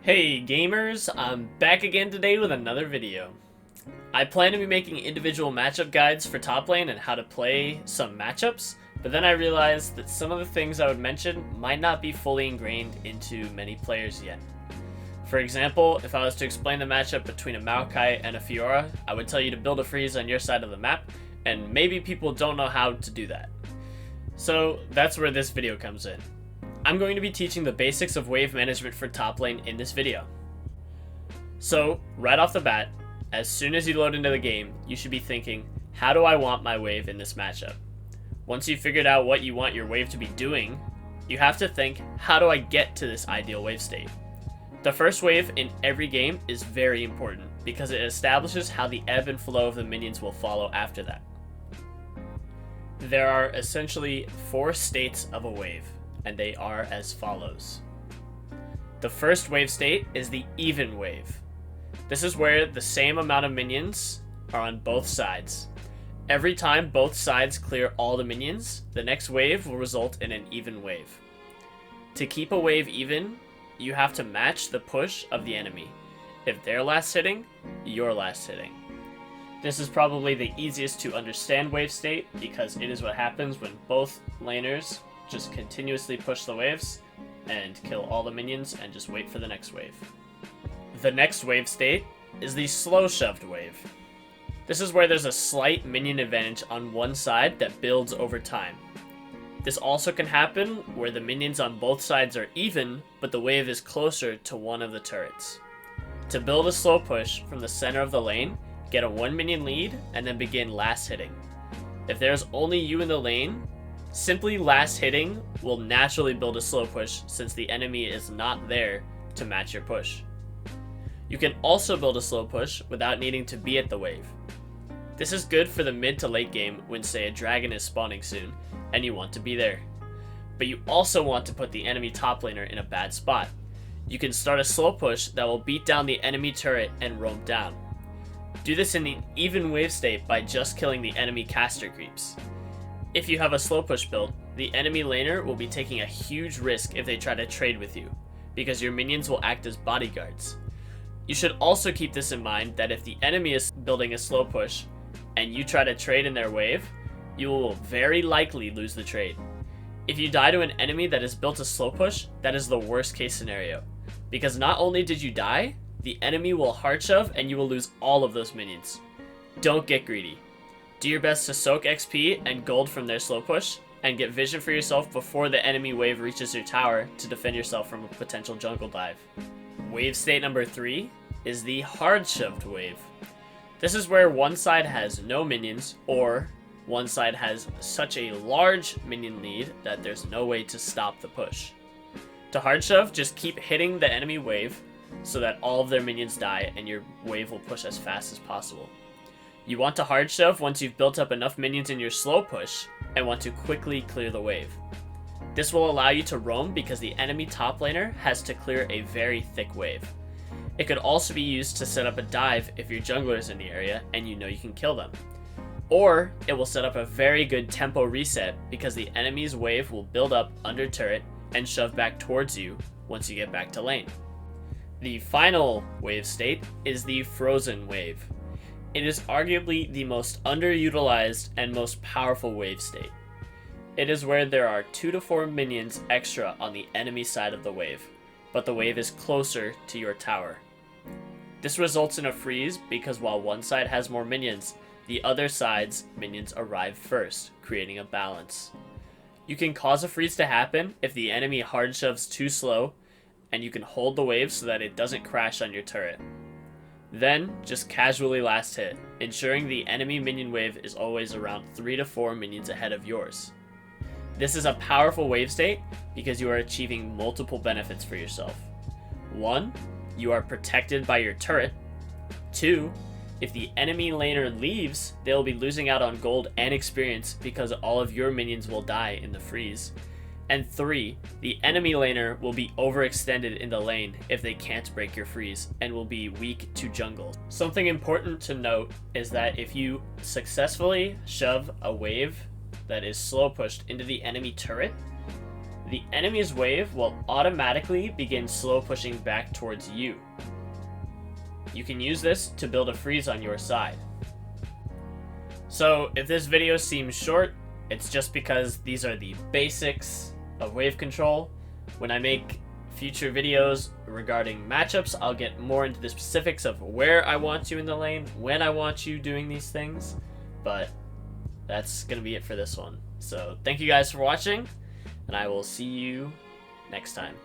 Hey gamers, I'm back again today with another video. I plan to be making individual matchup guides for top lane and how to play some matchups, but then I realized that some of the things I would mention might not be fully ingrained into many players yet. For example, if I was to explain the matchup between a Maokai and a Fiora, I would tell you to build a freeze on your side of the map, and maybe people don't know how to do that. So that's where this video comes in. I'm going to be teaching the basics of wave management for top lane in this video. So, right off the bat, as soon as you load into the game, you should be thinking, how do I want my wave in this matchup? Once you've figured out what you want your wave to be doing, you have to think, how do I get to this ideal wave state? The first wave in every game is very important because it establishes how the ebb and flow of the minions will follow after that. There are essentially 4 states of a wave, and they are as follows. The first wave state is the even wave. This is where the same amount of minions are on both sides. Every time both sides clear all the minions, the next wave will result in an even wave. To keep a wave even, you have to match the push of the enemy. If they're last hitting, you're last hitting. This is probably the easiest to understand wave state because it is what happens when both laners just continuously push the waves and kill all the minions and just wait for the next wave. The next wave state is the slow shoved wave. This is where there's a slight minion advantage on one side that builds over time. This also can happen where the minions on both sides are even, but the wave is closer to one of the turrets. To build a slow push from the center of the lane, get a 1 minion lead and then begin last hitting. If there's only you in the lane, simply last hitting will naturally build a slow push since the enemy is not there to match your push. You can also build a slow push without needing to be at the wave. This is good for the mid to late game when, say, a dragon is spawning soon and you want to be there. But you also want to put the enemy top laner in a bad spot. You can start a slow push that will beat down the enemy turret and roam down. Do this in the even wave state by just killing the enemy caster creeps. If you have a slow push build, the enemy laner will be taking a huge risk if they try to trade with you, because your minions will act as bodyguards. You should also keep this in mind that if the enemy is building a slow push and you try to trade in their wave, you will very likely lose the trade. If you die to an enemy that has built a slow push, that is the worst case scenario, because not only did you die, the enemy will hard shove and you will lose all of those minions. Don't get greedy. Do your best to soak XP and gold from their slow push, and get vision for yourself before the enemy wave reaches your tower to defend yourself from a potential jungle dive. Wave state number 3 is the hard shoved wave. This is where one side has no minions, or one side has such a large minion lead that there's no way to stop the push. To hard shove, just keep hitting the enemy wave so that all of their minions die and your wave will push as fast as possible. You want to hard shove once you've built up enough minions in your slow push and want to quickly clear the wave. This will allow you to roam because the enemy top laner has to clear a very thick wave. It could also be used to set up a dive if your jungler is in the area and you know you can kill them. Or it will set up a very good tempo reset because the enemy's wave will build up under turret and shove back towards you once you get back to lane. The final wave state is the frozen wave. It is arguably the most underutilized and most powerful wave state. It is where there are 2 to 4 minions extra on the enemy side of the wave, but the wave is closer to your tower. This results in a freeze because while one side has more minions, the other side's minions arrive first, creating a balance. You can cause a freeze to happen if the enemy hard shoves too slow, and you can hold the wave so that it doesn't crash on your turret. Then, just casually last hit, ensuring the enemy minion wave is always around 3 to 4 minions ahead of yours. This is a powerful wave state because you are achieving multiple benefits for yourself. 1, you are protected by your turret. 2, if the enemy laner leaves, they will be losing out on gold and experience because all of your minions will die in the freeze. And 3, the enemy laner will be overextended in the lane if they can't break your freeze and will be weak to jungle. Something important to note is that if you successfully shove a wave that is slow pushed into the enemy turret, the enemy's wave will automatically begin slow pushing back towards you. You can use this to build a freeze on your side. So if this video seems short, it's just because these are the basics of wave control. When I make future videos regarding matchups, I'll get more into the specifics of where I want you in the lane, when I want you doing these things, but that's gonna be it for this one. So thank you guys for watching, and I will see you next time.